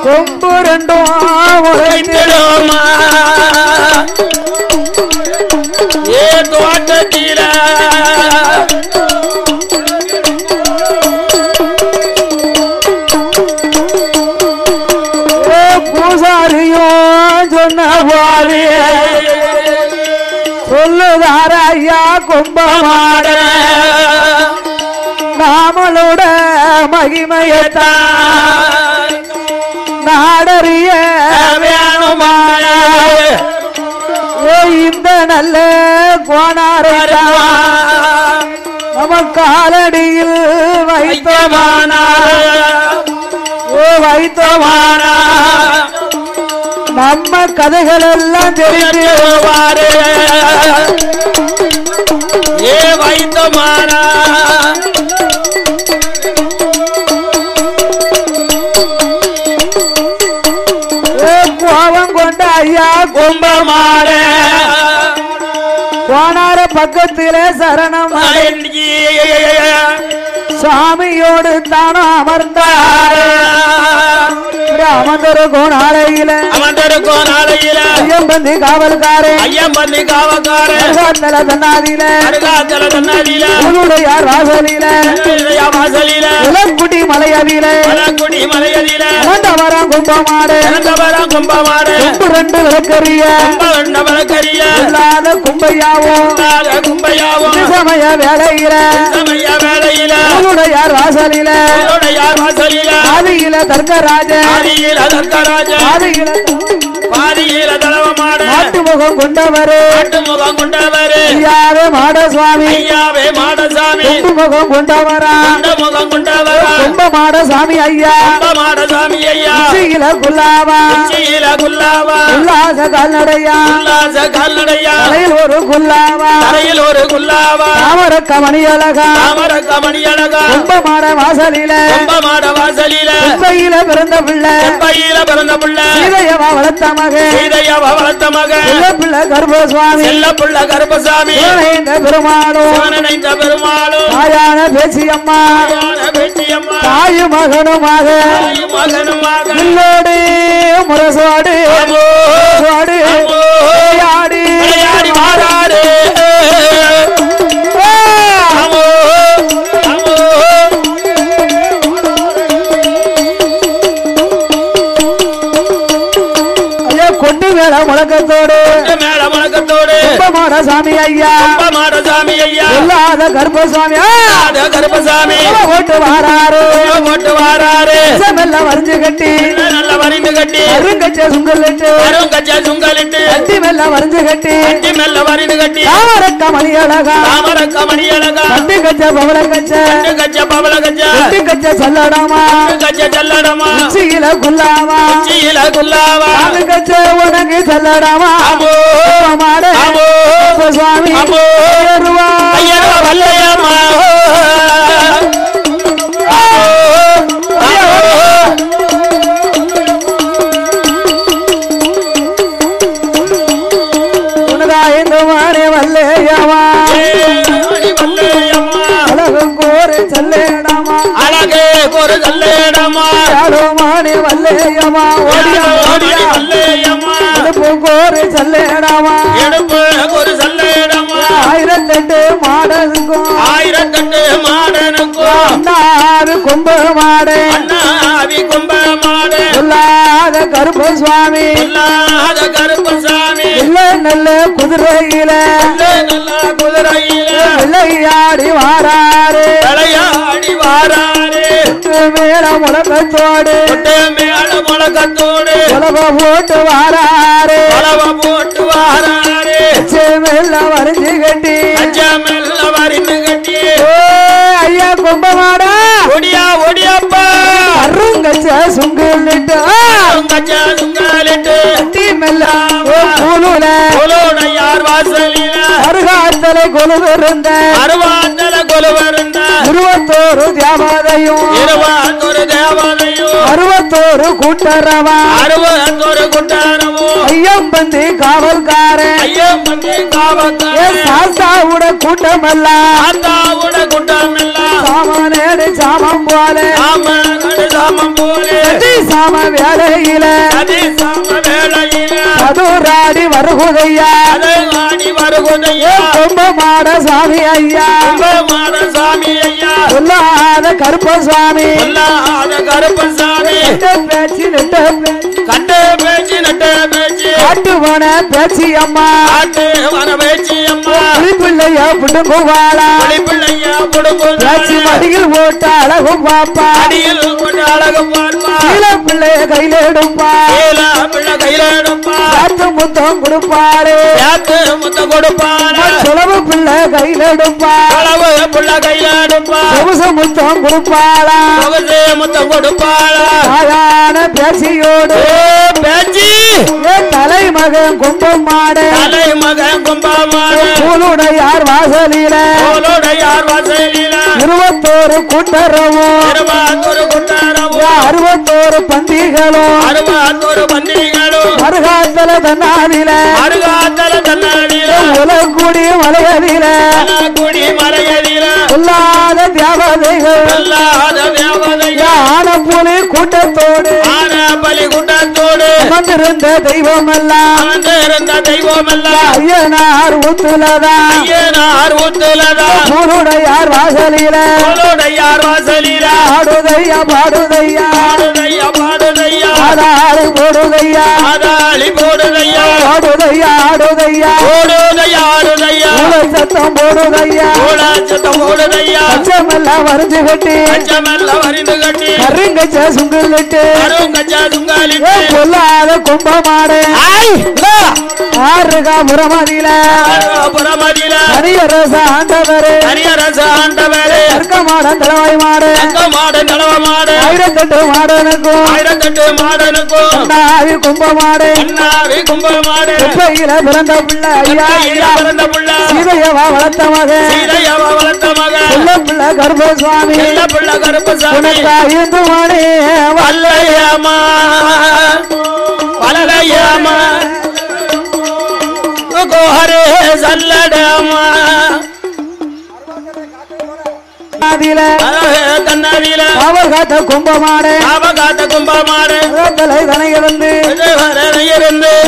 கொம்பு ரெண்டும் உழைத்திடுமா ஏ தோட்டத்தில பூசாரியும் சொன்னவாறு சொல்லுதார ஐயா கும்பமாட நாமளோட மகிமையத்தான் நாடறிய வேணுமான இந்த நல்ல கோணாரா நம்ம காலடியில் வைத்தமானா வைத்தமானா நம்ம கதைகள் எல்லாம் தெரிஞ்சுவாரு ஏ வைத்தமானா கோபம் கொண்ட ஐயா கும்பமாட கோணார பக்கத்திலே சரணம் சுவாமியோடு தானும் அமர்ந்தார் அமர்ந்தொரு கோணாலையில ஐயம்பந்தி காவல்காரே அருகாத்தல தன்னாதியில உங்களுடையார் வாசலில இளங்குடி மலையதியில இறந்தவரம் கும்பமாடு கும்பு ரெண்டு விளக்கறிய இல்லாத கும்பையாவும் சமய வேலையில உங்களுடையார் வாசலில ஆதியில தர்க்கராஜ நாட்டு முகம் கொண்டவரு ஐயாவே மாடசுவாமி கும்பு முகம் கொண்டவரா கும்ப மாடசாமி ஐயா உச்சியில குல்லாவா உல்லாச கால்நடையா தலையில் ஒரு குல்லாவா தாமரக்க மணியழகா கும்ப மாட வாசலில கும்பையில பிறந்த பிள்ளை சீதையவா வளர்த்த மக பிள்ளை கர்ப்பசுவாமி பெருமாளும் தாயான பேச்சியம்மா தாயு மகனுமாக இல்லோடு முரசோடு ஆடி மாறாடு முழக்கத்தோடு கும்பமாடசாமி ஐயா இல்லாத கர்ப்பசாமி ஓட்டு வாராரு மெல்ல வரைஞ்சு கட்டி அருங்கச்ச சுங்கலிட்டு அட்டி மெல்ல வரைஞ்சு கட்டி தாமரக்க மணியழகா கட்டி கச்ச பவள கச்ச சல்லடமா உச்சியில குல்லாவா கச்ச உனக்கு சல்லடமா மாடு சுவாமி வல்லையம்மா வல்லையம்மா அழகே கோரு சல்லேடமா மாணி வல்லையம்மா கோரு சல்லேடமா ஆயிரத்தெட்டு மாடனுக்கும் கும்ப மாடு சொல்லாத கருப்ப சுவாமி இல்ல நல்ல குதிரையில விளையாடி வாராரு மேல முழக்கத்தோடு உலக போட்டு வாராரு மேல வரைஞ்சு கட்டி ஐயா கும்பமாடா ஒடியாப்பா அருங்கச்ச சுங்கலிட்டு யார் வாசலில அருகாத்தலை கொலுவிருந்த 21 தேவதையும் 61 கூட்டரவா ஐயம்பந்தி காவல்காரன் சாஸ்தாவுட கூட்டமெல்லாம் சாமனேடு சாமம் போல ராமம் போலே சாம வேலையில சதுராடி வருகுதையா ஆடி வருகுதையா கும்பமாட சாமி ஐயா சாமி ஐயா சொல்லாத கருப்பசாமி கருப்பசாமி பேச்சு நெட்ட கண்ட பேச்சு நட்ட பேச்சு காட்டுவன பேச்சு அம்மா காட்டுவன பேச்சு அம்மா பிள்ளையா புடுங்குவாளா பிள்ளையா புடுங்கு பேச்சு மடியில் போட்ட அழகும் பாப்பா அடியில் போட்டு அழகும் பார்ப்பா பிள்ளைய கையில எடுப்பா பிள்ளை கையில எடுப்பா காத்து முத்தம் கொடுப்பாரு முத்தம் கொடுப்பாரு சுலவு பிள்ளை கையில எடுப்பா பிள்ளை கையில எடுப்பா முத்தம் கொடுப்பாளா முத்தம் கொடுப்பாளா அழகான பேச்சியோடு பேச்சி தலைமகன் கும்பமாடு தலைமகன் கும்பமாடு கூலுடையார் வாசலில 21 கூட்டரவும் 61 பந்திகளும் அருகாத்தல தன்னாதில உலகுடி மலையதில சொல்லாத தியாவதைகள் ஆனப்புலி கூட்டத்தோடு அமர்ந்திருந்த தெய்வம் எல்லாம் ஐயனார் ஊத்துலதான் ஊருடையார் வாசலில ஆடுதையா பாடுதையா ஆடாளி போடுதையா ஆடுதையா சத்தம் போடுதையா அச்சமெல்லாம் வரைஞ்சு கட்டி கருங்கச்ச சுங்கலிட்டு பொல்லாத கும்பமாடு ஆறுகா புறமதியில ஹரியரச ஆண்டவரே மாடன் தளவாய் மாடு 1008 மாடனுக்கும் அண்ணாவி கும்பமாடு குப்பையில பிறந்த பிள்ளை ஐயா சீதையவா வளர்த்த மகன் பிள்ளை கருப்பசாமி உனக்கா இந்து மணி வல்லையம்மா கோஹரே சல்லடம்மா அவகாத்த கும்பமாடு தலை தனையிருந்து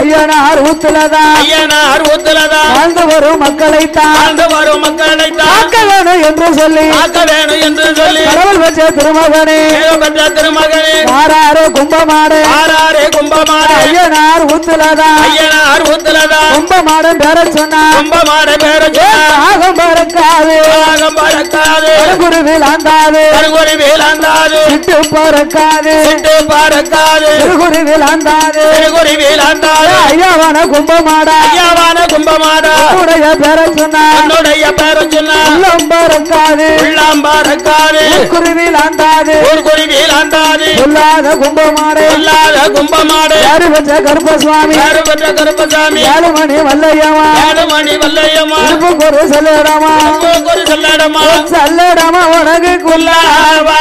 ஐயனார் ஊத்துலதான் வாழ்ந்து வரும் மக்களைத்தான் ஆக்க வேணும் என்று சொல்லி கடவுள் வச்ச திருமகனே ஆறாறு கும்பமாடு ஐயனார் ஊத்துலதான் கும்பமாடன் பேர சொன்னா ஆகம் பறக்காது குருவில் ஆண்டாது சிட்டு பறக்காது குருவில் ஆண்டாது ஐயாவான கும்பமாடா உடைய பேர சொன்னா உள்ளம் பறக்காது குருவில் ஆண்டாது சொல்லாத கும்பமாடு யாரு பெற்ற கருப்பசுவாமி ஏழுமணி வல்லையம்மா ஒரு சொல்லடமா சொல்லடமா உனக்கு குல்லாவா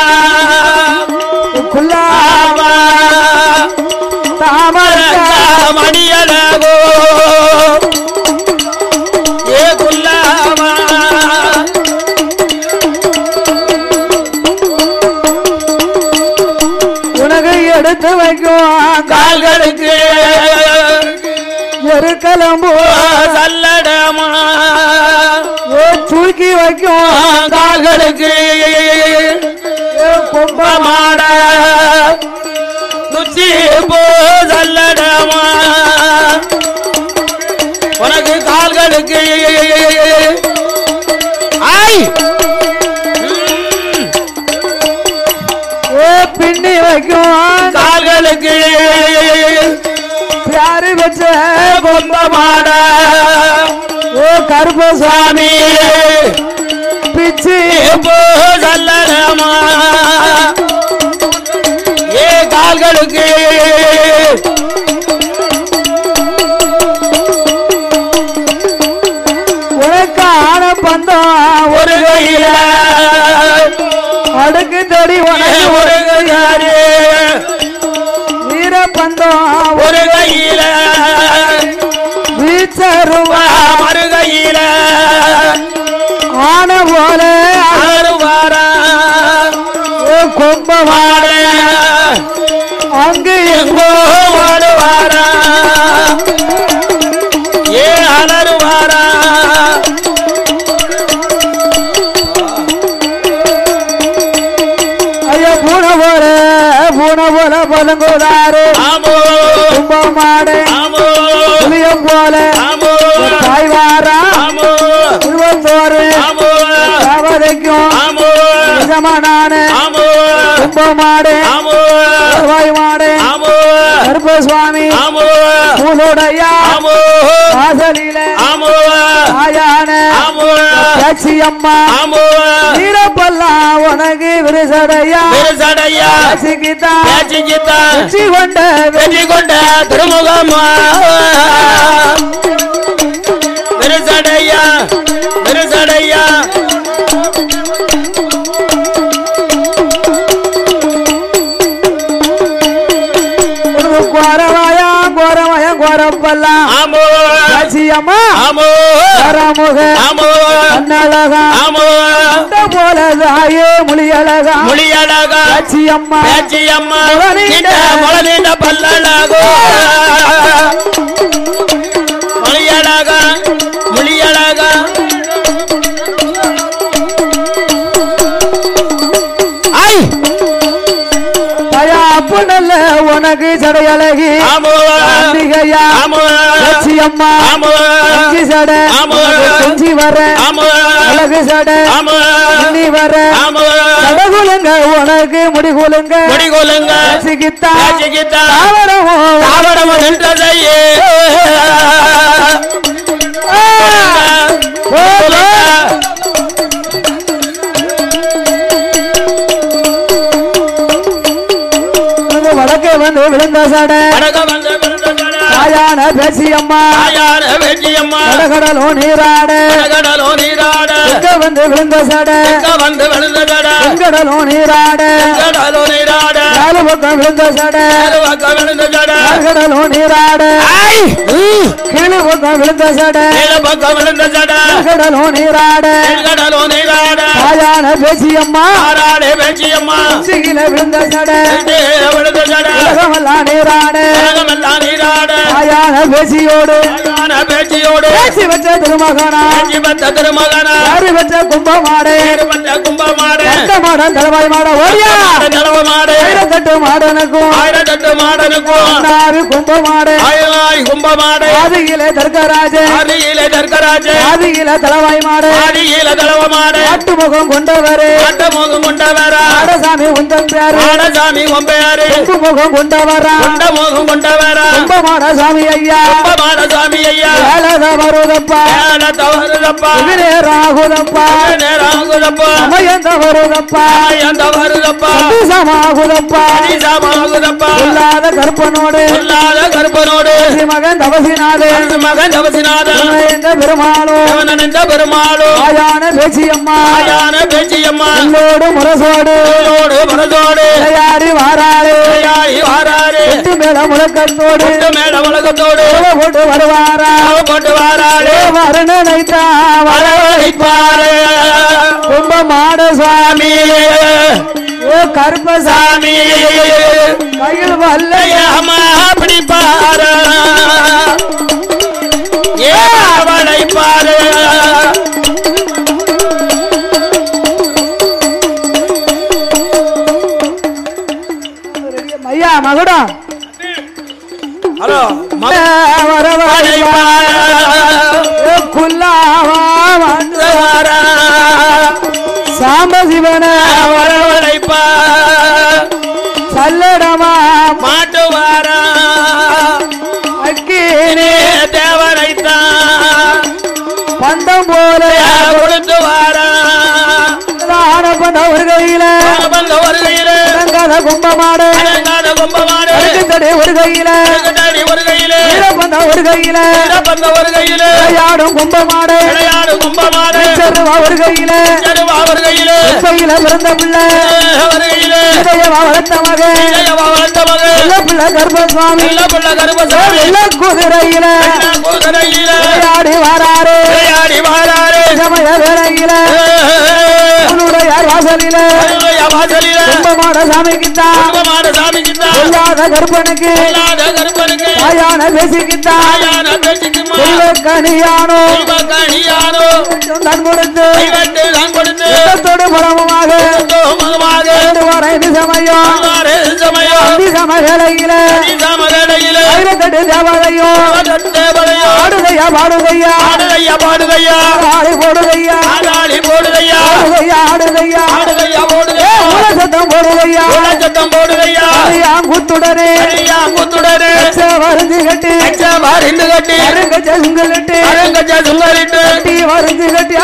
தாமர மணியலகோ ஏ குல்லாவா உனக்கு எடுத்து வைக்கும் கால்களுக்கு ஒரு கிளம்பு சல்லடமா தூக்கி வைக்கும் கால்களுக்கு பொம்பமாட துச்சி போ சல்லடமா உனக்கு கால்களுக்கு பின்னி வைக்கும் கால்களுக்கு யாரு வச்ச பொம்பமாட கருப்பசாமி பிச்சு போ சல்லடமா ஏ கால்களுக்கு உனக்கான பந்தம் ஒரு கையில அடுக்கு தடி உனக்கு ஒரு கையாரு வீர பந்தம் ஒரு கையில வீச்சருவா மறுகையில ஆன போல ஆறுவாரா கும்பமாட அங்கு எங்கோ வாடுவாரா ஏ அலறுவாரா ஐயா பூன போல பதங்குதாரு கும்பமாடு புளியம் போல தாய்வாரா இருபத்தோரு வரைக்கும் நிஜமானானு கும்பமாடு மாடு கருப்பசுவாமி பூலோடையா வாசலில ஆயான அம்மா நீரப்பல்லா உனக்கு விரிசடையா வெற்றி கொண்ட திருமுகமா விரிசடையா விரிசடையா கோரப்பல்லா அம்மா அண்ணழகா போல தாயே முழியழகா அம்மா மொழநீண்ட பல்லழகோ மொழியழகா மொழியழகா நல்ல உனக்கு சடையழகி அம்பிகையா அம்மா சடை செஞ்சி வர அழகு சடை நீ வர சடகுலுங்க உனக்கு முடிகுலுங்க சிகித்தா தாவரமோ என்றதையே வடக்கே வந்து விழுந்த சடை தாயான பேச்சியம்மா கடலோ நீராட வந்து விழுந்த சடை கடலோ நீராட நாலு பக்கம் விழுந்த சடை கடலோ நீராட கீழு பக்கம் விழுந்த சடை கடலோ நீராட தாயான பேச்சியம்மா சிகில விழுந்த சடை பேச்சியோடு பேசி வச்ச திருமகனா பெற்ற கும்பமாடு தலைவாய் மாட ஓடியா ஆயிரத்தெட்டு மாடனுக்கும் கும்பமாடு ஆதியிலே தர்க்கராஜ ஆதியில தலைவாய் மாடு ஆட்டு முகம் கொண்டவரே ஆடசாமி உந்தம் பேரு முகம் கொண்டவரா கும்பமாட சாமி ஐயா வருதப்பா ராகுதப்பா வருதப்பா சமாகுதப்பா இல்லாத கற்பனோடு மகன் தவசினாதே பெருமாளோ ஆயான பேச்சியம்மா முரசோடு விளையாடி வாராளே மேல முழக்கத்தோடு போட்டு வருவாரா வரணைத்தா வரவழைப்பாரு கும்பமாட சுவாமி ஓ கருப்பசாமி கையில் வல்லையாமா பிடிப்பாரு ஏவழைப்பாரு ஐயா மகுடம் ஹலோ சாம்ப சிவன வரவழைப்பா சல்லடமா மாட்டுவாரா அக்கீனே தேவரைத்தான் பந்தம் போல கொடுத்து வாரா பந்த வருகையில கும்பமாடு வருகையில வருகையில விளையாடும் கும்பமாடு வருகையில பிறந்த பிள்ளை வளர்த்த மகன் பிள்ளை கர்ப்பசுவாமி குதிரையில விளையாடி வாராரு சமய வேளையில வாசலில கும்பமாட சாமிக்குத்தான் கும்பமாட சாமிக்குத்தா இல்லாத கருப்பனுக்கு தாயான பேசிக்கிட்டா கனியானோ தன் கொடுத்து இடத்தோடு பலமுமாக சமயம் வேலையில ஆயிரத்தெட்டு தேவதையும் ஆடுதையா பாடுதையா ஆடி போடுதையா ஆடுதையா சத்தம் போடுதையா குத்துடனே வருந்து கட்டி அருங்கச்ச சுங்கலிட்டு வருந்து கட்டி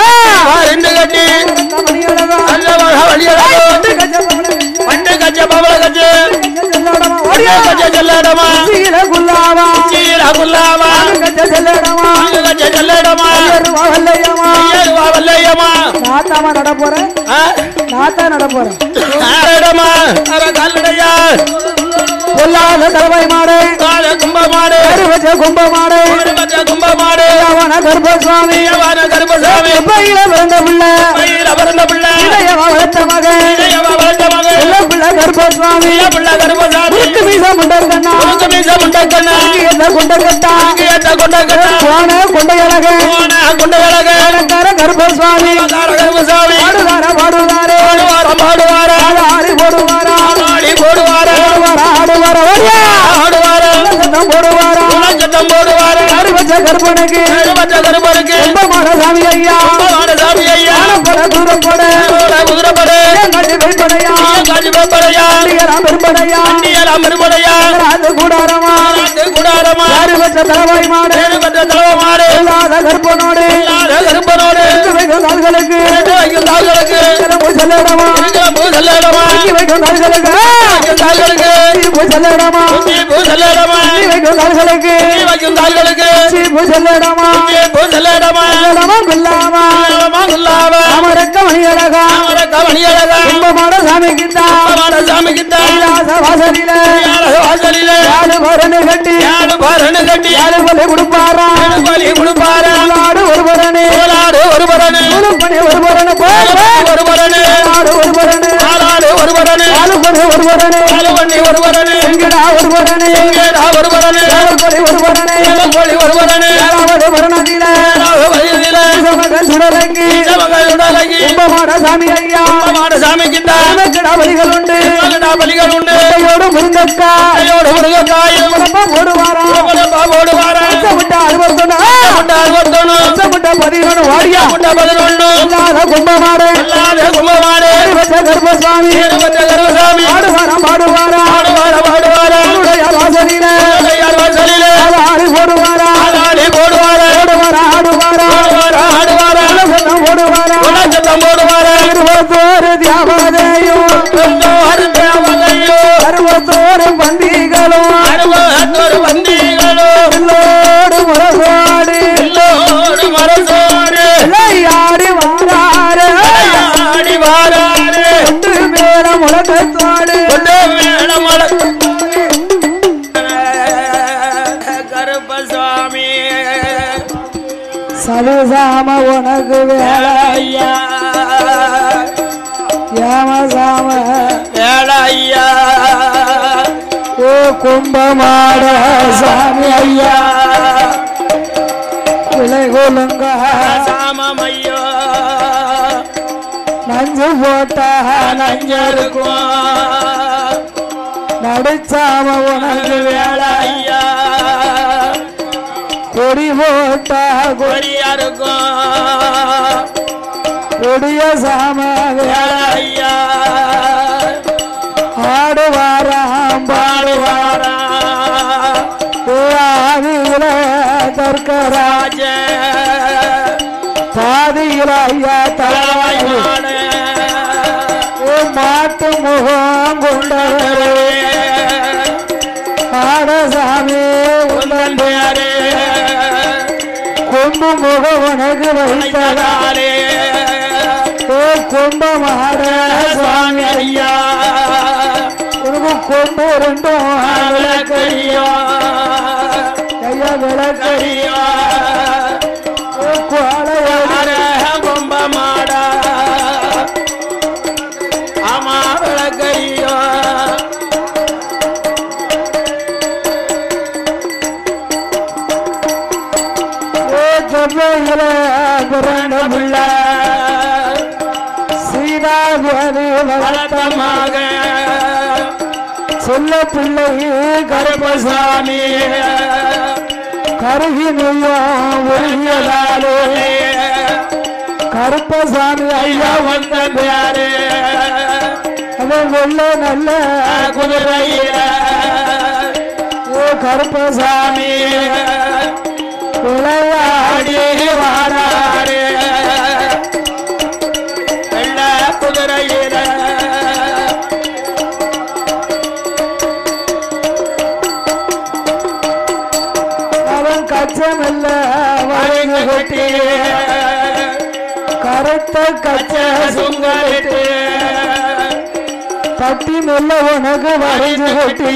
தலைவை மாடு கும்ப மாடு கர்ப்பசாமி பையில பிறந்த பிள்ளை வளர்த்த மகன் பிள்ளை கர்ப்பசாமி மீச முண்டக்கண்ணா கொண்டையழக கர்ப்பசாமி கருப்பனுக்கு சாமி ஐயா கருப்பனோடு கால்களுக்கு சாமி ஐயா பலிகள் உண்டு முருங்கக்காய் கர்ப்பசாமி பாடுவாரா அறுபத்தோரு பந்திகளும் மரசோடு ஆடி வாராரு மேல முழக்கத்தோடு கருப்பசாமி சதுசாம உனக்கு வேலையா ஏமசாம வேலையா ஓ கும்பமாட சாமி ஐயா கிளை கொலுங்க சாமையோ நஞ்சு போட்டா நஞ்சருக்கும் நடுச்சாம உனக்கு வேலையா கொடி போட்டா கொடியா இருக்கும் கொடிய சாம வேலையா ஆடுவாராம் பாடுவாராம் ஆதியில தர்க்கராஜ பாதியில ஐயா தலைவாய் மாட்டு முகம் கொண்டவரே ஆடசாமி உள்ளே கொம்பு முகம் உனக்கு வைத்ததாலே கும்பமாட சுவாமி ஐயா உனக்கு கொம்பு ரெண்டும் விளக்கறியோ ஐயா விளக்கறியோ கும்பமாடா ஆமா விளக்கறியோ வயிறுல பிறந்த பிள்ளை சீதாபதி வளர்த்தமாக சொல்ல பிள்ளை கருப்பசாமி கருகினையும் ஒழியதாலே கருப்பசாமி ஐயா வந்த பேரு அவன் வெள்ள நல்ல குதிரையில கருப்பசாமி விளையாடி வாராரு வெள்ள குதிரையில அவன் கச்சமல்ல வரைந்து கொட்டி கருத்த கச்ச சுங்கலிட்டு பட்டி மெல்ல உனக்கு வரைந்து கொட்டி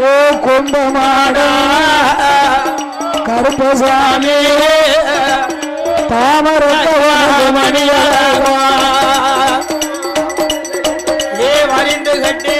ஓ கும்பமாடா கருப்பசாமி தாமரத்த உனக்கு மணியரா ஏ வரைந்து கட்டி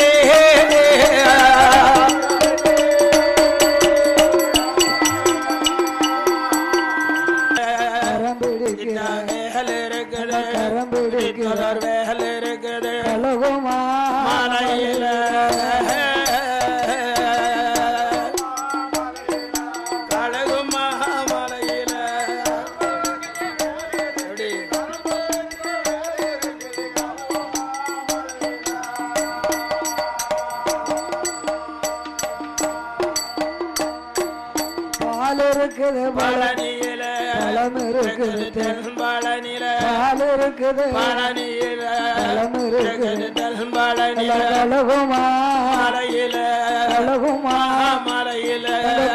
பழனியில பழம் இருக்குது தென்பழனியில பால் இருக்குது பழனியில பழம் இருக்குது தென்பழனியில கலகுமா மலையில கலகுமா மலையில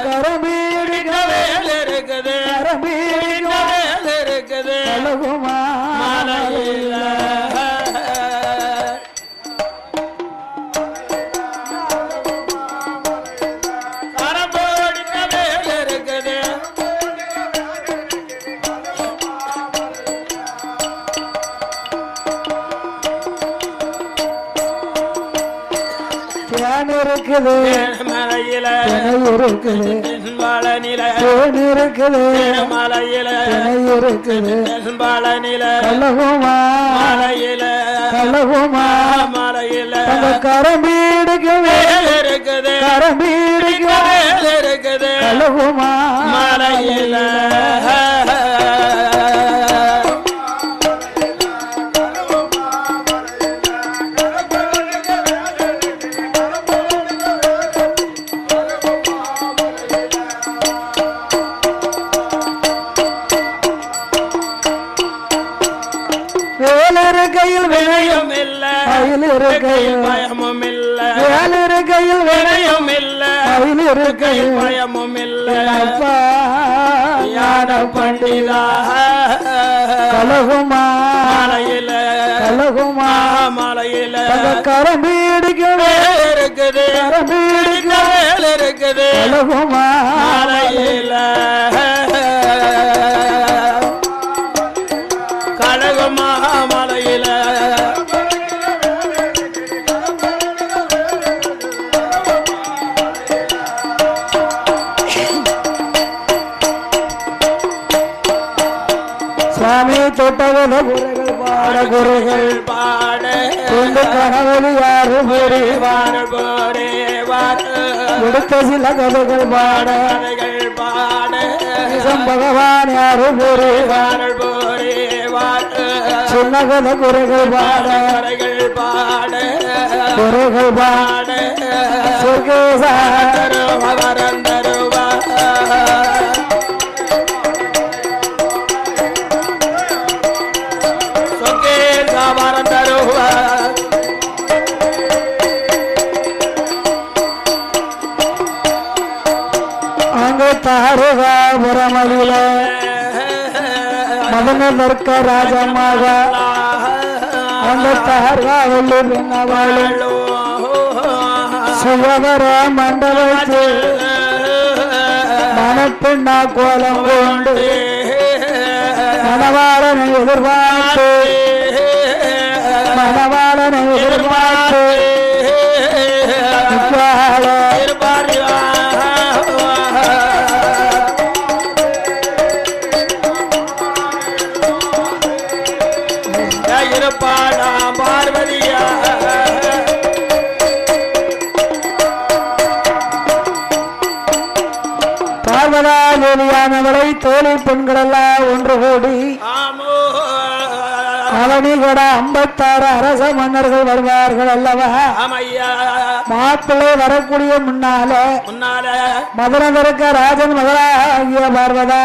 கரமீடிக்க வேல் இருக்குது கரமீடிக்க வேல் இருக்குது கலகுமா மலையில இருக்குது மலையில இருக்குது பழனியில இருக்குது மலையில இருக்குது பழனியில கலகுமா மலையில கலகுமா மலையில கரம்பீடுக்கு வேல் இருக்குது கரம்பீடுக்கு வேல் இருக்குது கலகுமா மலையில கையில் வினயம் இல்ல கையில் இருக்கையில் பயமும் இல்ல வேல் இருக்கையில் வினயம் இல்ல கையில் இருக்கையில் பயமும் இல்ல அப்பா ஞான பண்டிதா கலகுமா மலையில கலகுமா மலையில கரம்பீடிக்க வேல் இருக்குது கரம்பீடிக்க வேல் இருக்குது கலகுமா மலையில கலகுமா மலையில சுவாமி தொட்டவன குறைகள் பாட குறைகள் பாட கொண்டு கனவலி யாரு கொடுத்த சில கதைகள் பாட பாட பகவான் யாரு சின்ன கதை குறைகள் பாட பாட குறைகள் பாட சுகேசருவா அங்கு தாருகாபுரமதில மதனதற்க ராஜமாக அந்த தார்காவல்லி பின்னவாளும் சுகவர மண்டலத்தில் மனப்பெண்ணா கோலம் கொண்டு மணவாளனை எதிர்பார்த்து மணவாளனை எதிர்பார்த்து பார்வதியானவளை தோழி பெண்கள் எல்லாம் ஒன்று கூடி அவனிகட 56 அரச மன்னர்கள் வருவார்கள் அல்லவா? மாப்பிள்ளை வரக்கூடிய முன்னால மதுரதற்க ராஜன் மகளாகிய பார்வதா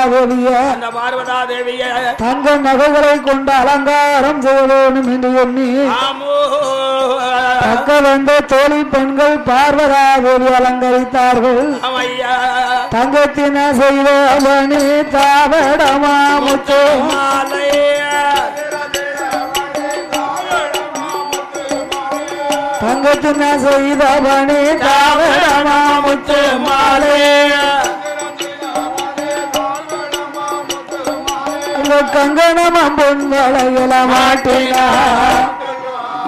தேவிய தங்க நகைகளை கொண்டு அலங்காரம் செய்ய வேண்டும் என்று எண்ணி பக்க வந்த தோழி பெண்கள் பார்வதா தேவி அலங்கரித்தார்கள். தங்கத்தின செய்த மணி தாவடமா முத்து தங்கத்தின செய்த மணி தாவடமா முத்து மாலை கங்கணமா பொன் வளையல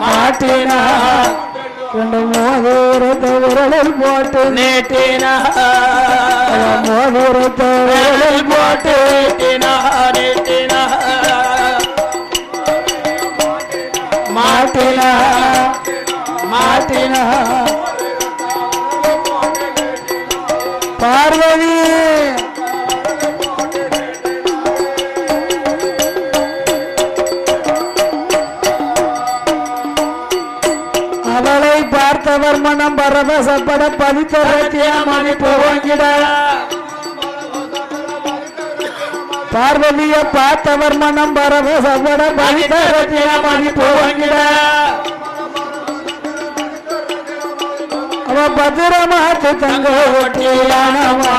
மாட்டினா கொண்டு மோதிரத்தை விரலில் போட்டு நேட்டினா மோதிரத்தை விரலில் போட்டு மாட்டினா பார்வதி அவளை பார்த்தவர் மனம் பரவசப்பட பதித்த மதிப்பு வாங்கிட பார்வதிய பார்த்தவர் மனம் பரவசப்பட பதித்த மதிப்பு வாங்கிட அவ பத்திரமாத்து தங்க ஒட்டியானமா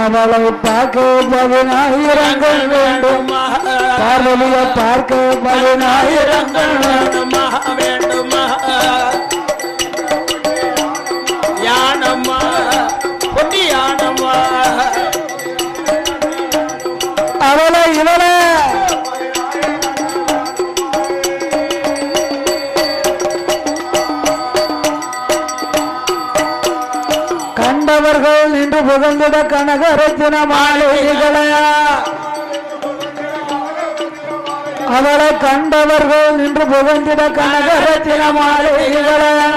அவளை பார்க்க 10,000 வேண்டும் பார்வதிய பார்க்க 10,000 வேண்டுமா யானம்மா பொட்டியானம்மா அவளை இவளை கண்டவர்கள் நின்று புகழ்ந்திட கனகரத்தின மாளிகைகளையா அவளை கண்டவர்கள் நின்று புகழ்ந்திட கனகரத்தின மாளிகைகளையா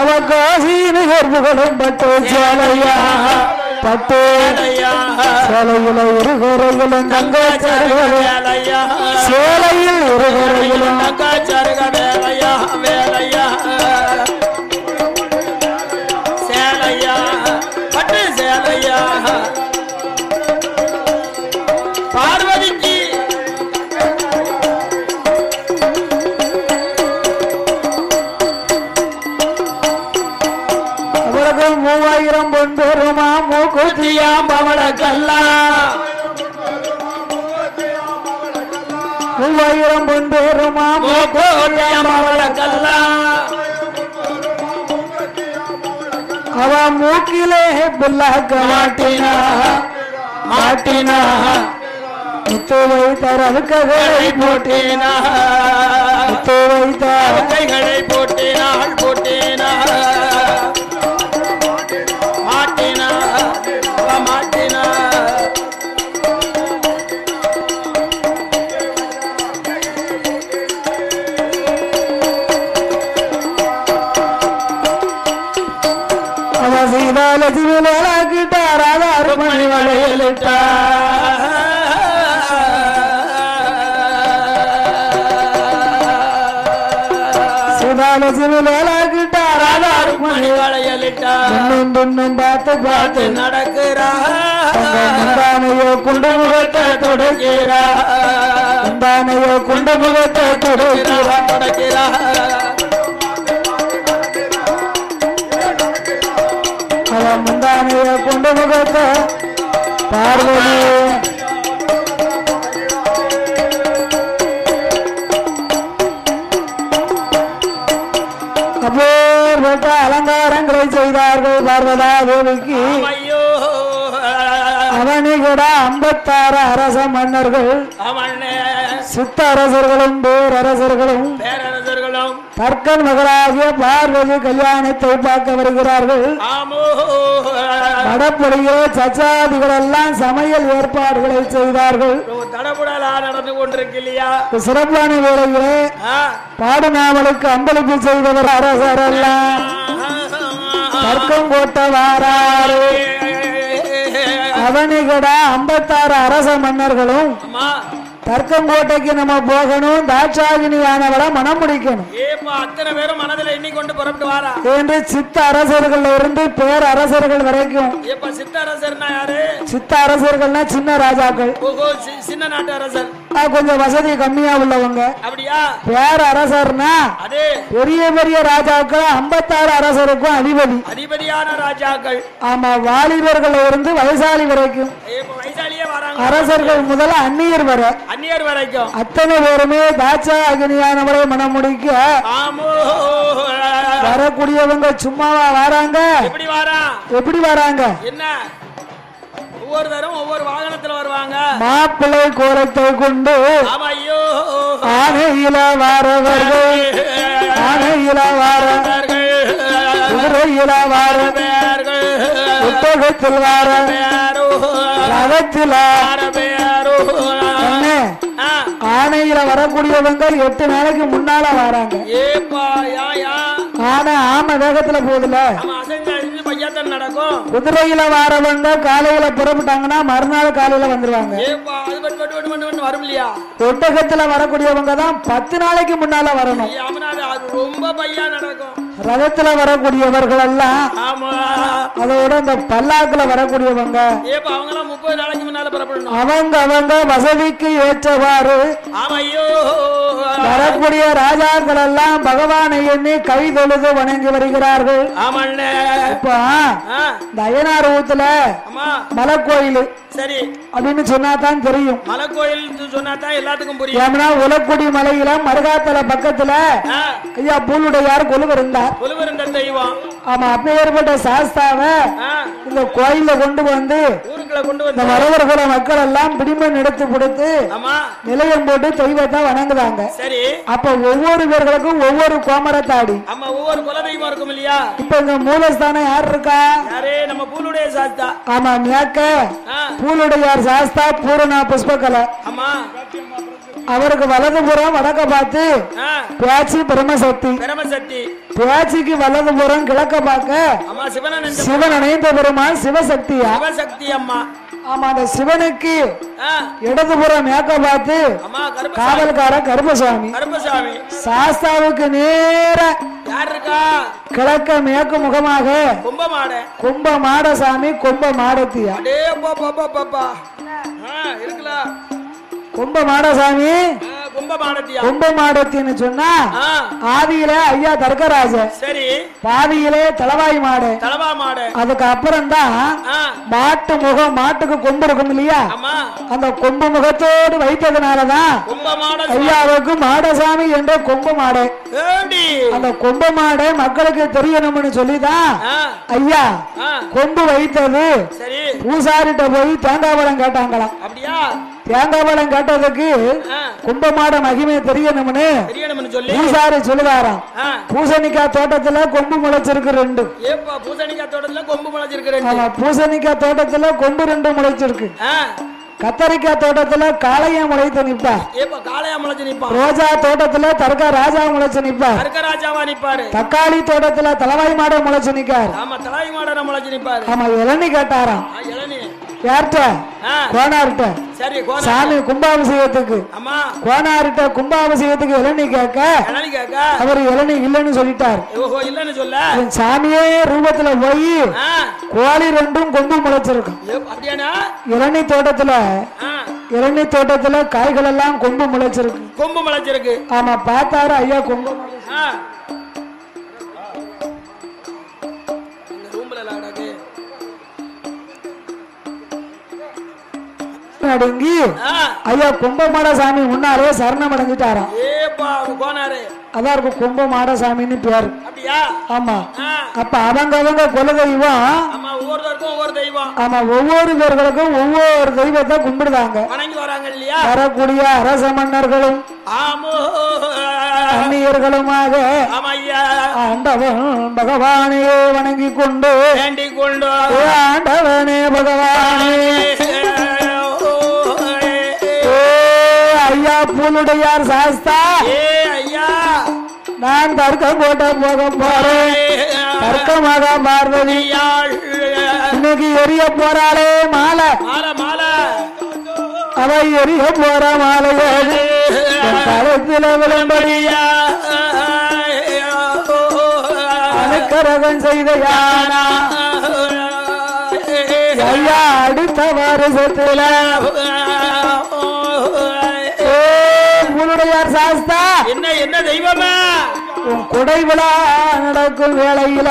அவ காசி நிகர் புகழும் பட்டு சேலையா பட்டு சேலையில இருகுறையிலும் சேலையில் இருகுறையிலும் பார்வதிக்கு அவளுக்கு 3000 பொன் பெருமா மூக்குத்தியாம் பவள கல்லா 3000 பொன் பெருமா மூக்குத்தியாம் பவள கல்லா அவ மூக்கிலே புல்லாக்க மாட்டினா முத்து வைத்தார் அதுக்ககளை போட்டேனா முத்து வைத்தார் கைகளை போட்டேனாள் மாட்டினா அவ சீதால சிவிலாக்கிட்டார் ஆதார் மணி வளையலிட்டார் சிவிலாக்கிட்டார் ஆதார் மணி வளையலிட்டார் இன்னும் பார்த்து நடக்கிறானையோ குண்டு முகத்தை தொடக்கிறார் அவன் முந்தானைய கொண்டு முகத்தை பார்வதி அப்பேற்பட்ட அலங்காரங்களை செய்தார்கள் பார்வதா தேவிக்கு. அவனிகூட 56 அரச மன்னர்கள் சித்தரசர்களும் பேரரசர்களும் தர்க்கன் மகளாகிய பார்வதி கல்யாணத்தை பார்க்க வருகிறார்கள். வடப்படியே சச்சாதிகள் எல்லாம் சமையல் ஏற்பாடுகளை செய்தார்கள். நடந்து கொண்டிருக்கில்லையா சிறப்பான வேளையிலே பாடுநாவலுக்கு அம்பளிப்பு செய்தவர் அரசர் எல்லாம் தர்க்கம் போட்ட வாராரு அவனிகட 56 அரச மன்னர்களும் அம்மா தர்க்கங்கோட்டைக்கு நம்ம போகணும் தாட்சாகினியானவளை மனம் முடிக்கணும் அத்தனை பேரும் மனதில் எண்ணி கொண்டு புறப்பட்டு வாரா என்று சித்த அரசர்கள் இருந்து பேர் அரசர்கள் வரைக்கும் சித்த அரசர்னா யாரு சித்த அரசர்கள்னா சின்ன ராஜாக்கள் சின்ன நாட்டு அரசர் கொஞ்சம் வசதி கம்மியா உள்ளவங்க அப்படியா பேர் அரசர்னா அதே பெரிய பெரிய ராஜாக்கள் 56 அரசருக்கும் அதிபதியான ராஜாக்கள் ஆமா வாலிபர்கள் இருந்து வயசாளி வரைக்கும் வயசாலியே வராங்க அரசர்கள் முதல்ல அந்நியர் வரைக்கும் அத்தனை பேருமே தாட்சா அக்னியானவரை மனம் முடிக்க வரக்கூடியவங்க சும்மாவா வராங்க எப்படி வராங்க என்ன ஒவ்வொருத்தரும் ஒவ்வொரு வாகனத்துல வருவாங்க மாப்பிள்ளை கோலத்தை கொண்டு ஆனையில வாரவர்கள் ஆனையில வாரவர்கள் குதிரையில வாரவர்கள் புத்தகத்தில் வார ரதத்தில் ஆனையில வரக்கூடியவங்க 8 நாளைக்கு முன்னால வராங்க ஆனா ஆம வேகத்துல போகுதுல நடக்கும் குதிரையில வாரவங்க காலையில புறப்பட்டாங்கன்னா மறுநாள் காலையில வந்துருவாங்க ஒட்டகத்துல வரக்கூடியவங்க தான் 10 நாளைக்கு முன்னால வரணும் ரொம்ப பையா நடக்கும் ரதத்துல வரக்கூடியவர்கள் எல்லாம் அதோட இந்த பல்லாக்குல வரக்கூடியவங்க அவங்கெல்லாம் 30 நாளைக்கு முன்னால புறப்படணும் அவங்க வசதிக்கு ஏற்றவாறு வரக்கூடிய ராஜாக்கள் எல்லாம் பகவானை எண்ணி கை தொழுது வணங்கி வருகிறார்கள் இப்ப இந்த அய்யனார் ஊத்துல மலை கோயில் சரி அப்படின்னு சொன்னாதான் தெரியும் மலை கோயில் சொன்னாதான் எல்லாத்துக்கும் புரியும் ஏன்னா உலக்குடி மலையில மருகாத்தல பக்கத்துல ஐயா பூலுடையார் கொலுவிருந்தார் தெய்வம் ஆமா அப்பேற்பட்ட சாஸ்தாவை இந்த கோயில கொண்டு வந்து ஊருக்குள்ள கொண்டு வந்து வரவர்கள மக்கள் எல்லாம் பிடிமன் எடுத்து கொடுத்து நிலையம் போட்டு தெய்வத்தை வணங்குதாங்க சரி அப்ப ஒவ்வொரு பேர்களுக்கும் ஒவ்வொரு கோமரத்தாடி ஆமா ஒவ்வொரு குல தெய்வம் இருக்கும் இல்லையா இப்ப இங்க மூலஸ்தானம் யார் இருக்கா நம்ம பூலுடைய சாஸ்தா ஆமா மேக்க பூலுடையார் சாஸ்தா பூரணா புஷ்பகலை ஆமா அவருக்கு வலதுபுறம் வடக்க பார்த்து பேச்சு பிரம்மசக்தி பேச்சுக்கு வலதுபுறம் கிழக்க பார்க்க சிவன் அணைந்த பெருமாள் சிவசக்தியா அம்மா ஆமா அந்த சிவனுக்கு இடதுபுறம் மேக்க பார்த்து காவல்கார கருப்பசாமி சாஸ்தாவுக்கு நேர கிழக்க மேற்கு முகமாக கும்ப மாடசாமி கும்ப மாடத்தியா கும்ப மாடசாமி கும்ப மாடத்தின்னு சொன்னா ஆதியில ஐயா தர்க்கராஜ சரி பாதியிலே தலவாய் மாடு அதுக்கு அப்புறம் தான் மாட்டு முகம் மாட்டுக்கு கொம்பு இருக்கும் இல்லையா அந்த கொம்பு முகத்தோடு வைத்ததுனாலதான் ஐயாவுக்கு மாடசாமி என்ற கொம்பு மாடு அந்த கொம்பு மாடு மக்களுக்கு தெரியணும்னு சொல்லிதான் ஐயா கொம்பு வைத்தது பூசாரிட்ட போய் தேங்காய் பழம் கேட்டாங்களாம் தேங்காய் பழம் கேட்டதுக்கு கும்பமாட மகிமை தெரியணும்னு பூசாரி சொல்லுவாராம் பூசணிக்காய் தோட்டத்துல கொம்பு முளைச்சிருக்கு 2 பூசணிக்காய் தோட்டத்துல கொம்பு முளைச்சிருக்கு பூசணிக்காய் தோட்டத்துல கொம்பு 2 முளைச்சிருக்கு கத்தரிக்காய் தோட்டத்துல காளையா முளைத்து நிப்பா ரோஜா தோட்டத்துல தர்க்க ராஜா முளைச்சு நிப்பாரு தக்காளி தோட்டத்துல தலவாய் மாட முளைச்சு நிக்காரு ஆமா இளநீ கேட்டாராம் யார்கிட்ட கோனார்கிட்ட சாமி கும்பாபிஷேகத்துக்கு கோனார்கிட்ட கும்பாபிஷேகத்துக்கு இளநீ கேட்க அவர் இளநீ இல்லன்னு சொல்லிட்டார் சாமியே ரூபத்துல போய் கோழி 2 கொம்பு முளைச்சிருக்கும் இளநீ தோட்டத்துல காய்கள் எல்லாம் கொம்பு முளைச்சிருக்கு ஆமா பார்த்தாரு ஐயா கொம்பு அடங்கி ஐயா கும்பமாடசாமி முன்னாலே சரணம் அடைஞ்சிட்டாராம் அதான் இருக்கும் கும்பமாடசாமின்னு பேரு ஆமா அப்ப அவங்க குலதெய்வம் ஆமா ஒவ்வொரு பேர்களுக்கும் ஒவ்வொரு தெய்வத்தை கும்பிடுதாங்க வரக்கூடிய அரச மன்னர்களும் அந்நியர்களுமாக ஆண்டவன் பகவானையே வணங்கி கொண்டு ஆண்டவனே பகவானே ஐயா பூலுடையார் சாஸ்தா நான் தர்க்கம் போட்ட போக போறேன் தர்க்கமாக பார்வதியாள் இன்னைக்கு எரிய போறாளே மாலை அவ எரிய போற மாலையோடு கழுத்துல விளம்படியா அனுக்கரகம் செய்த யானா ஐயா அடுத்த வருஷத்துல உங்களுடையார் சாஸ்தா என்ன தெய்வமா உன் கொடை விழா நடக்கும் வேளையில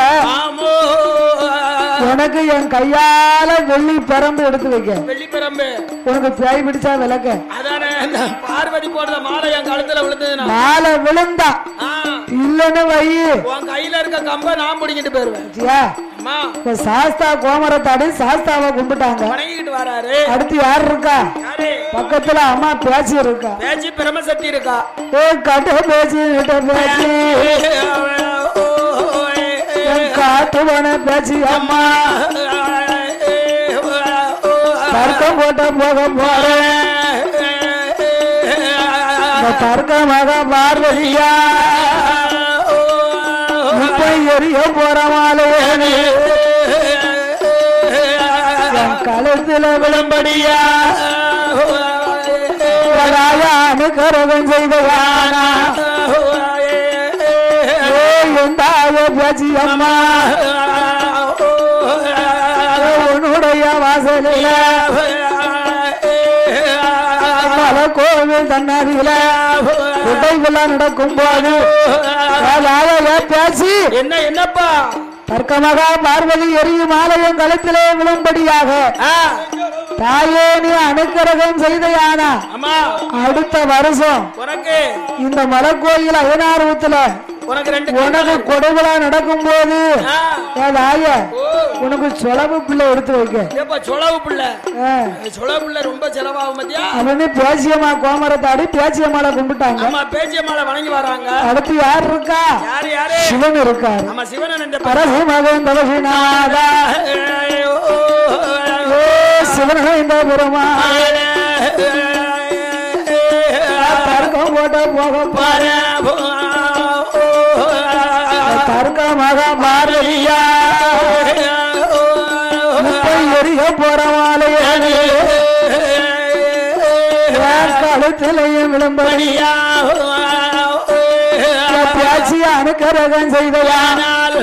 உனக்கு என் கையால வெள்ளி பரம்பு எடுத்து வைக்க வெள்ளி பரம்பு உனக்கு பேய் பிடிச்சா விளக்க அதானே பார்வதி போடுற மாலை என் கழுத்துல விழுந்ததுன்னா மாலை விழுந்தா இல்லன்னு வை உன் கையில இருக்க கம்ப நான் பிடிக்கிட்டு போயிருவேன் சாஸ்தா கோமரத்தாடி சாஸ்தாவை கும்பிட்டாங்க வராரு அடுத்து யார் இருக்கா பக்கத்துல அம்மா பேச்சு இருக்கா பேச்சு பிரமசக்தி இருக்கா கட்ட பேச்சு கிட்ட பேச்சு காட்டுவன பேச்சு அம்மா தர்க்கம் போட்ட போக போறேன் தர்க்கமாக பார்வதியா எரிய போற மாலையே கழுத்துல விளம்படியா அனுக்கரகம் செய்த யானா எந்தாய பேச்சு அம்மா உன்னுடைய வாசலில கோவில் தன்னாதியில உடைவிழா நடக்கும் போது பேச்சு என்னப்பா தர்க்கமாக பார்வதி எரியும் மாலையும் கழுத்திலே விழும்படியாக தாயே நீ அனுக்கிரகம் செய்த யானா அடுத்த வருஷம் இந்த மலைக்கோயில் அயனார்வத்துல உனக்கு கொடுவிழா நடக்கும் போது உனக்கு சொலவு பிள்ளை எடுத்து வைக்க சொலவு பிள்ளை ரொம்ப செலவாகும் அவனு பேச்சியம்மா கோமரத்தாடி பேச்சியம்மாளை கும்பிட்டாங்க பேச்சியம்மாளை வணங்கி வராங்க அடுத்து யார் இருக்கா சிவன் இருக்காரு சிவன் மகன் தலசிநாதா சிவன் இந்த பெருமா தர்க்கம் போட்ட போக பாரு தர்க்கமாக பார்வதியா எரிய போற மாலையே கழுத்திலையும் விளம்படியா பேச்சிய அனுக்கரகம் செய்தயானால்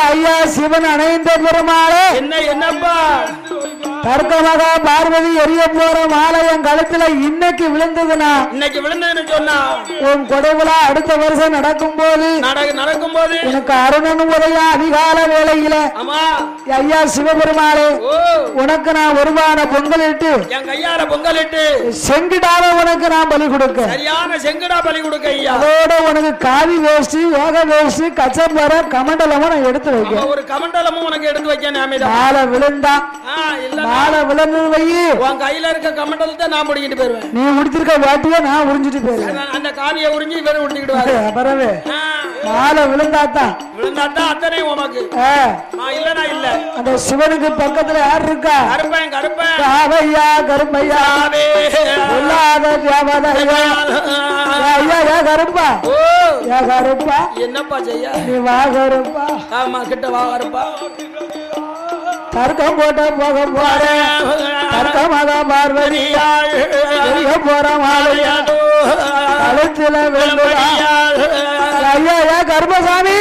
ஐயா சிவன் அணைந்த பெருமாளே என்னப்பா தர்க்கமாக பார்வதி எரிய போற மாலை என் கழுத்துல இன்னைக்கு விழுந்ததுன்னா சொன்னா உன் கொடைவிழா அடுத்த வருஷம் நடக்கும் போது உனக்கு அருணனுடைய அதிகால வேளையில ஐயா சிவபெருமாளே உனக்கு நான் ஒருவான பொங்கலிட்டு என் கையால பொங்கலிட்டு செங்கிடால உனக்கு நான் பலி கொடுக்க சரியான செங்கடா பலி கொடுக்க ஐயா அதோட உனக்கு காவி வேஷ்டி யோக வேஷ்டி கச்சம்பர கமண்டலமும் நான் எடுத்து வைக்க ஒரு கமண்டலமும் உனக்கு எடுத்து வைக்க மாலை விழுந்தா மாலை விழுந்து வை உன் கையில இருக்க கமண்டலத்தை நான் முடிக்கிட்டு போயிருவேன் நீ முடிச்சிருக்க வேட்டிய நான் உறிஞ்சிட்டு போயிருவேன் அந்த காவியை உறிஞ்சி இவரு உடுத்திக்கிட்டு பரவே மாலை விழுந்தாத்தான் அத்தனை உனக்கு இல்லனா இல்ல அந்த சிவனுக்கு பக்கத்துல யார் இருக்கா கருப்பன் காவையா கருப்பையா இல்லாத தேவதையா ஐயா கருப்பா கருப்பா என்னப்பா செய்ய நீ வா கருப்பா ஆமா கிட்ட வா கருப்பா தர்க்கம் போட்ட போக போறேன் தர்க்கமாக பார்வதியா எரிய போற மாலையா கழுத்துல ஐயா கருப்பசாமி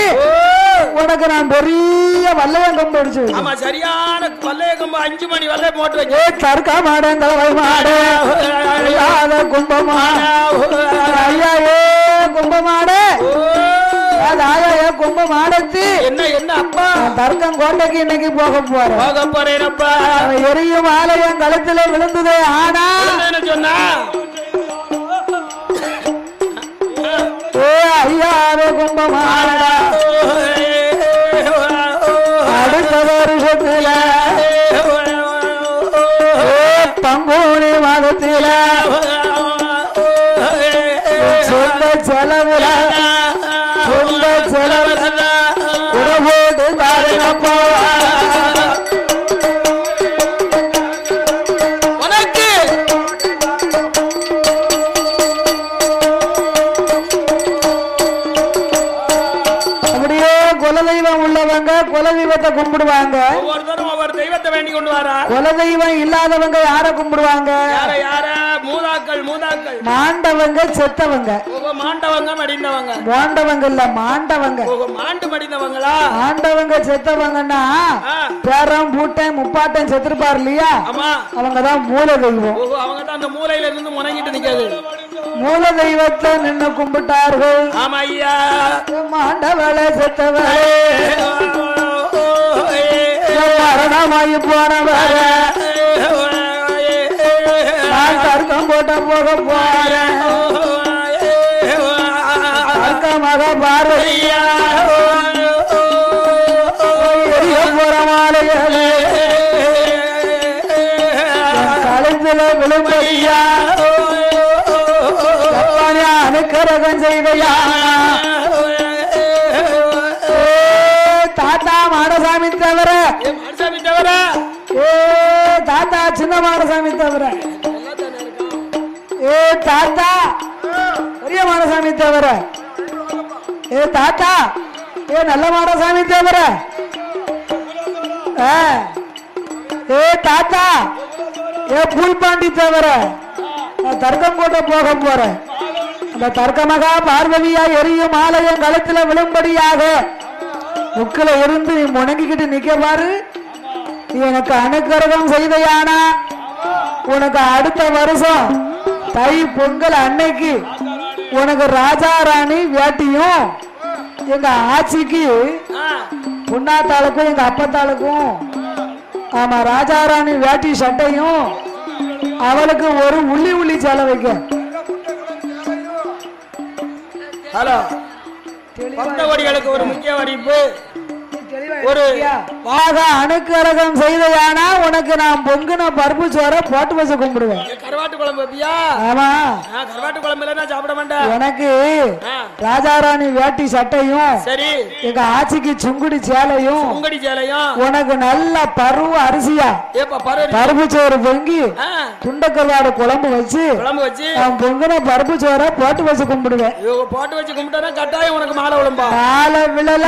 உனக்கு நான் பெரிய வல்லையம் கம்பு அடிச்சு சரியான வல்லைய கம்பு 5 மணி வல்லைய போட்டு வச்சு தர்க்க மாடேன் தலைவை மாடு கும்பமாட ஐயா கும்பமாடு கும்பமாடத்து என்ன அப்பா தர்க்கம் கோட்டைக்கு இன்னைக்கு போக போறேனப்பா எரியும் ஆலயம் கழுத்துல விழுந்ததே ஆனா சொன்னா ஐயாவே கும்பமாடா அடுத்த வருஷத்துல பங்குனி மாதத்தில சொந்த செலவுல உறவோடு பாருங்கப்பா கொண்டு வாரா? குலதெய்வம் இல்லாதவங்க யார கும்பிடுவாங்க? யார? மூதாக்கள். மாண்டவங்க செத்தவங்க. மாண்டவங்க மடிந்தவங்க. மாண்டவங்க இல்ல மாண்டவங்க. மாண்டு மடிந்தவங்களா? மாண்டவங்க செத்தவங்கன்னா பேரம் பூட்டன் முப்பாட்டன் செத்துருப்பாரு இல்லையா? அவங்கதான் மூல தெய்வம். அவங்கதான் அந்த மூலையில இருந்து முனங்கிட்டு நிக்காது. மூல தெய்வத்தை நின்று கும்பிட்டார்கள். ஆமா ஐயா. மாண்டவளை செத்தவளே மரணமாயி போனவர நான் தர்க்கம் போட்ட போக போறேன். தர்க்கமாக பார்வையா எரிய போற மாலைகளே கழுத்துல விழும்பையா அனுக்கரகம் செய்வையா தாத்தா மாடசாமி தவிர தாத்தா சின்ன மாடசாமி தவிர தாத்தா பெரிய மாடசாமி தவிர தாத்தா நல்ல மாடசாமி தவிர தாத்தா பூல்பாண்டி தவிர தர்க்கம் போட்ட போக போறேன். அந்த தர்க்கமகா பார்வதியா எரியும் ஆலயம் களத்துல விழும்படியாக முக்கில இருந்து நீ முணங்கிக்கிட்டு நிக்க பாரு. எனக்கு அனுக்கிரகம் செய்தையானா உனக்கு அடுத்த வருஷம் தை பொங்கல் அன்னைக்கு உனக்கு ராஜா ராணி வேட்டியும் எங்க ஆட்சிக்கு பொன்னாத்தாளுக்கும் எங்க அப்பத்தாளுக்கும் ஆமா ராஜா ராணி வேட்டி சட்டையும் அவளுக்கு ஒரு உள்ளி சேலை வைக்க. ஹலோ பக்தவடிகளுக்கு ஒரு முக்கிய அறிவிப்பு. ஒரு வாக அனுக்கிரகம் செய்தையானா உனக்கு நான் பொங்குன பருப்பு சோற போட்டு வச்சு கும்பிடுவேன். கருவாட்டு குழம்பு வைப்பியா? ஆமா. கருவாட்டு குழம்பு இல்லைன்னா சாப்பிட மாட்டேன். எனக்கு ராஜாராணி வேட்டி சட்டையும் சரி எங்க ஆட்சிக்கு சுங்குடி சேலையும் உனக்கு நல்ல பருவ அரிசியா பருப்பு சோறு பொங்கி துண்டக்கருவாடு குழம்பு வச்சு நான் பொங்குன பருப்பு சோற போட்டு வச்சு கும்பிடுவேன். போட்டு வச்சு கும்பிட்டா கட்டாயம் உனக்கு மாலை விழும்பா. மாலை விழல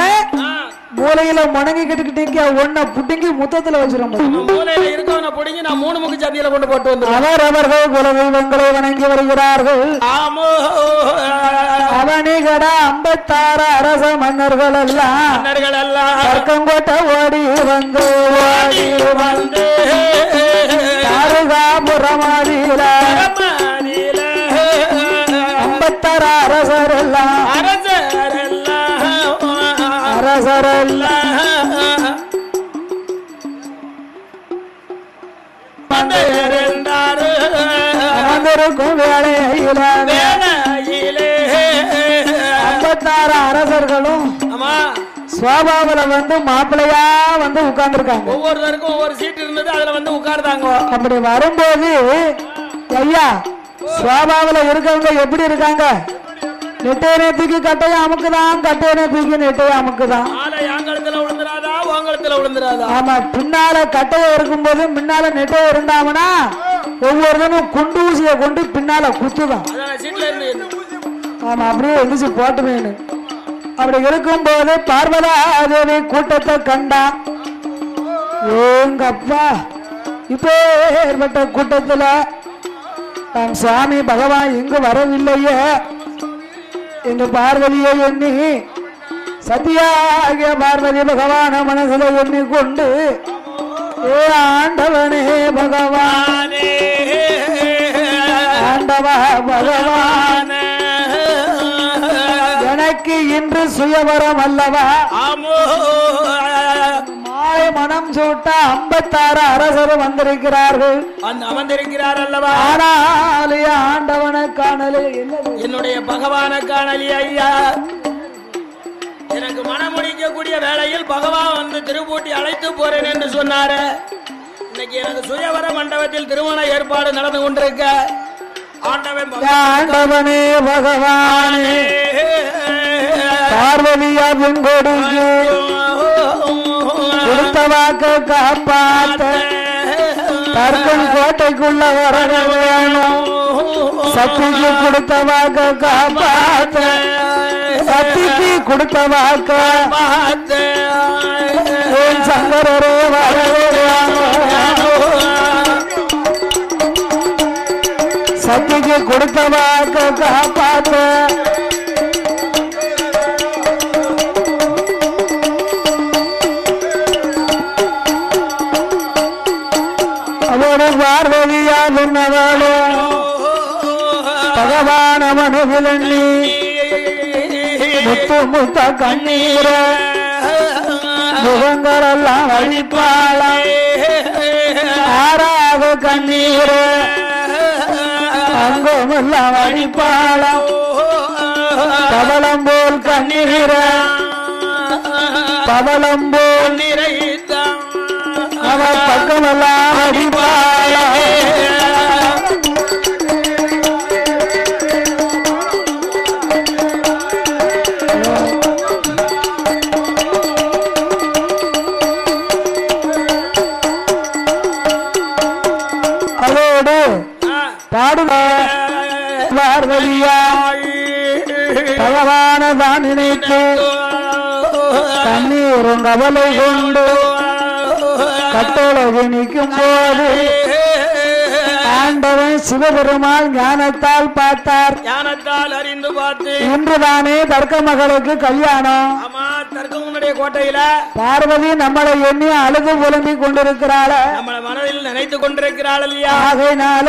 மூலையில முணங்கி கிட்டுக்கிட்டீங்க ஒன்ன புடுங்கி முத்தத்துல வச்சிரும். மூலையில இருக்கவன புடுங்கி நான் 3 முக்கு சந்தியில கொண்டு போட்டு வந்து அவர்கள் குலதெய்வங்களை வணங்கி வருகிறார்கள். அவனிகட 56 அரச மன்னர்கள் எல்லாம் தர்க்கங்கோட்டை ஓடி வந்து தாருகாபுரமாதியில 56 அரசர் எல்லாம் அமர்ந்திருக்கும் வேளையில 56 அரசர்களும் சோபாவில வந்து மாப்பிள்ளையா வந்து உட்கார்ந்துருக்காங்க. ஒவ்வொருத்தருக்கும் ஒவ்வொரு சீட் இருந்தது, அதுல வந்து உட்கார்ந்தாங்க. அப்படி வரும்போது ஐயா சோபாவில இருக்கவங்க எப்படி இருக்காங்க? நெட்டைய நேத்துக்கு கட்டைய அமுக்குதான், கட்டைய நேத்துக்கு நெட்டைய அமுக்குதான். ஆமா, பின்னால கட்டைய இருக்கும்போது முன்னால நெட்டைய இருந்தாமனா ஒவ்வொருத்தனும் குண்டு ஊசியை கொண்டு பின்னால குத்துதான். ஆமா, அப்படியே எந்திரிச்சு போட்டுமேனு. அப்படி இருக்கும்போது பார்வதா தேவி கூட்டத்தை கண்டா. ஏங்கப்பா, இப்போ ஏற்பட்ட கூட்டத்துல நம் சுவாமி பகவான் இங்கு வரவில்லையே என்று பார்வதியை எண்ணி சத்தியாகிய பார்வதி பகவான மனசுல எண்ணி கொண்டு ஏ ஆண்டவனே பகவானே, ஆண்டவா பகவான, எனக்கு இன்று சுயவரம் அல்லவா மாய மனம் சூட்ட 56 அரசர் வந்திருக்கிறார்கள் அல்லவா. ஆனால் ஆண்டவனை காணலே, என்னுடைய பகவான காணலி ஐயா. எனக்கு மனமுடிக்கக்கூடிய வேளையில் பகவான் வந்து திருப்பூட்டி அழைத்து போறேன் என்று சொன்னாரு. இன்னைக்கு எனக்கு சுயவர மண்டபத்தில் திருமண ஏற்பாடு நடந்து கொண்டிருக்க ஆண்டவனே பகவானே, பார்வதியா பெண்கொடுக்கு கொடுத்த வாக்க காப்பாத்த தர்க்கம் கோட்டைக்குள்ள வர வேணும். சத்திக்கு கொடுத்த வாக்க காப்பாத்த, சத்திக்கு கொடுத்த வாக்க சங்கரரே வர சக்திக்கு கொடுத்த வாக்கு காப்பாத்த அவரு பார்வதியா முன்னவாளோ பகவான மனதில் எண்ணி முத்து முத்த கண்ணீர முகங்கள் எல்லாம் அழிப்பாள ஆறாக கண்ணீர அங்கமெல்லாம் அழிப்பாள பவளம் போல் கண்ணீர பவளம் போல் நிறைத்தான் அவர் பக்கமெல்லாம் அடிப்பாள அதோடு பாடுவார்வழியாள் பகவானதான் நினைத்து கண்ணீரும் கவலை கொண்டு கட்டளை நிற்கும் போது ஆண்டவன் சிவபெருமாள் ஞானத்தால் பார்த்தார். ஞானத்தால் அறிந்து பார்த்து இன்றுதானே தர்க்க மகளுக்கு கல்யாணம். ஆமா, தர்க்கமுடைய கோட்டையில பார்வதி நம்மளை எண்ணி அழுது புலம்பி கொண்டிருக்கிறாள், நம்மளை மனதில் நினைத்து கொண்டிருக்கிறாள் இல்லையா? ஆகையினால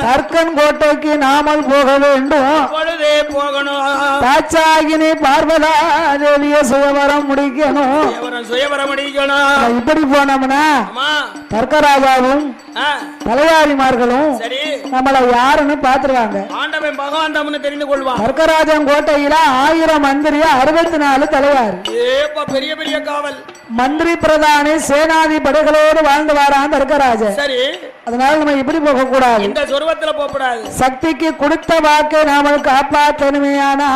தர்க்கன் கோட்டைக்கு நாமல் போக வேண்டும். பொழுதே போகணும். தாட்சாகினி பார்வதா தேவிய சுயவரம் முடிக்கணும். சுயவரம் முடிக்கணும். இப்படி போனோம்னா தர்க்கராஜாவும் தலையாரிமார்களும் நம்மளை யாருன்னு பாத்துருவாங்க. ஆண்டவன் பகவான் தம்னு தெரிந்து கொள்வான். தர்க்கராஜன் கோட்டையில 1000 மந்திரி 64 தலையாரி பெரிய பெரிய காவல் மந்திரி பிரதானி சேனாதி படைகளோடு வாழ்ந்து வாரான் தர்க்கராஜன். சரி, அதனால நம்ம இப்படி போக கூடாது. இந்த சொர்வத்துல போக கூடாது. சக்திக்கு கொடுத்த வாக்கை நாம காப்பாற்றணுமையானா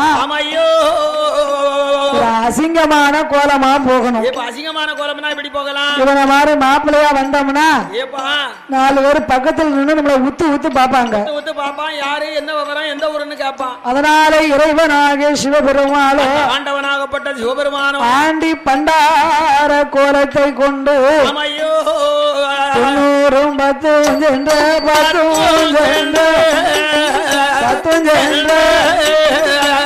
அசிங்கமான கோலமா போகணும். அசிங்கமான கோலம்னா இப்படி போகலாம். இவன மாதிரி மாப்பிள்ளையா வந்தோம்னா 4 பேர் பக்கத்தில் நின்று நம்மளை உத்து உத்து பாப்பாங்க. யாரு என்ன விவரம் எந்த ஊருன்னு கேட்பான். அதனால இறைவனாகிய சிவபெருமானோ ஆண்டவனாகப்பட்ட சிவபெருமானோ ஆண்டி பண்டார கோலத்தை கொண்டு 90 10 சென்ற 10 சென்ற 10 சென்ற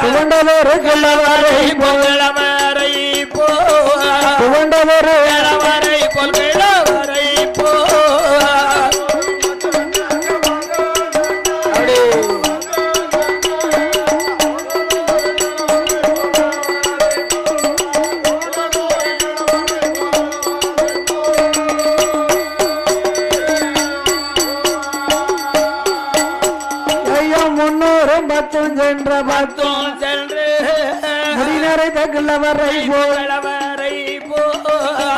புகண்டவர் கிழவரை புகழவரை புகண்டவர் கிழவரை புகழவரை சென்ற 10 சென்று முடிநரை தகுள்ளவரை போலவரை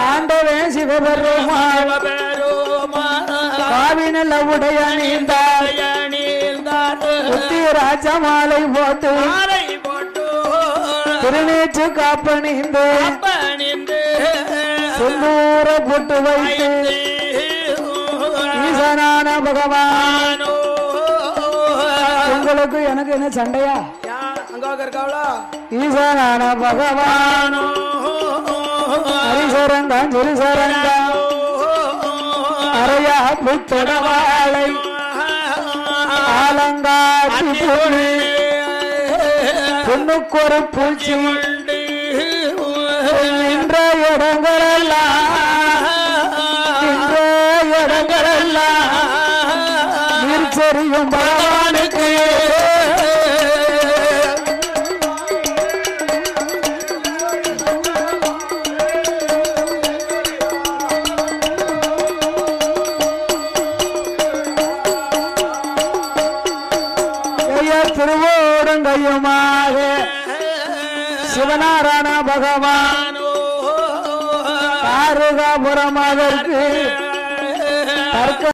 ஆண்டவே சிவபெருமான் காவினல் உடைய நீந்தார் புத்தி ராஜமாலை போட்டு திருநீற்று காப்பணிந்து சுந்தூர போட்டு வைத்து ஈசனான பகவான் உங்களுக்கு எனக்கு என்ன சண்டையா? ஈசனான பகவான் ஹரிசரங்கம் ஜெருசரங்கம் அரையா புத்தடவாளை ஆலங்காட்டி பொண்ணு பொண்ணுக்கொரு பூச்சி நின்ற இடங்களெல்லாம் நீர்ச்செறியும் பகவானுக்கு திருவோடங்கையுமாக சிவநாராயண பகவான் ஆறுகாபுரம் அதற்கு தர்க்க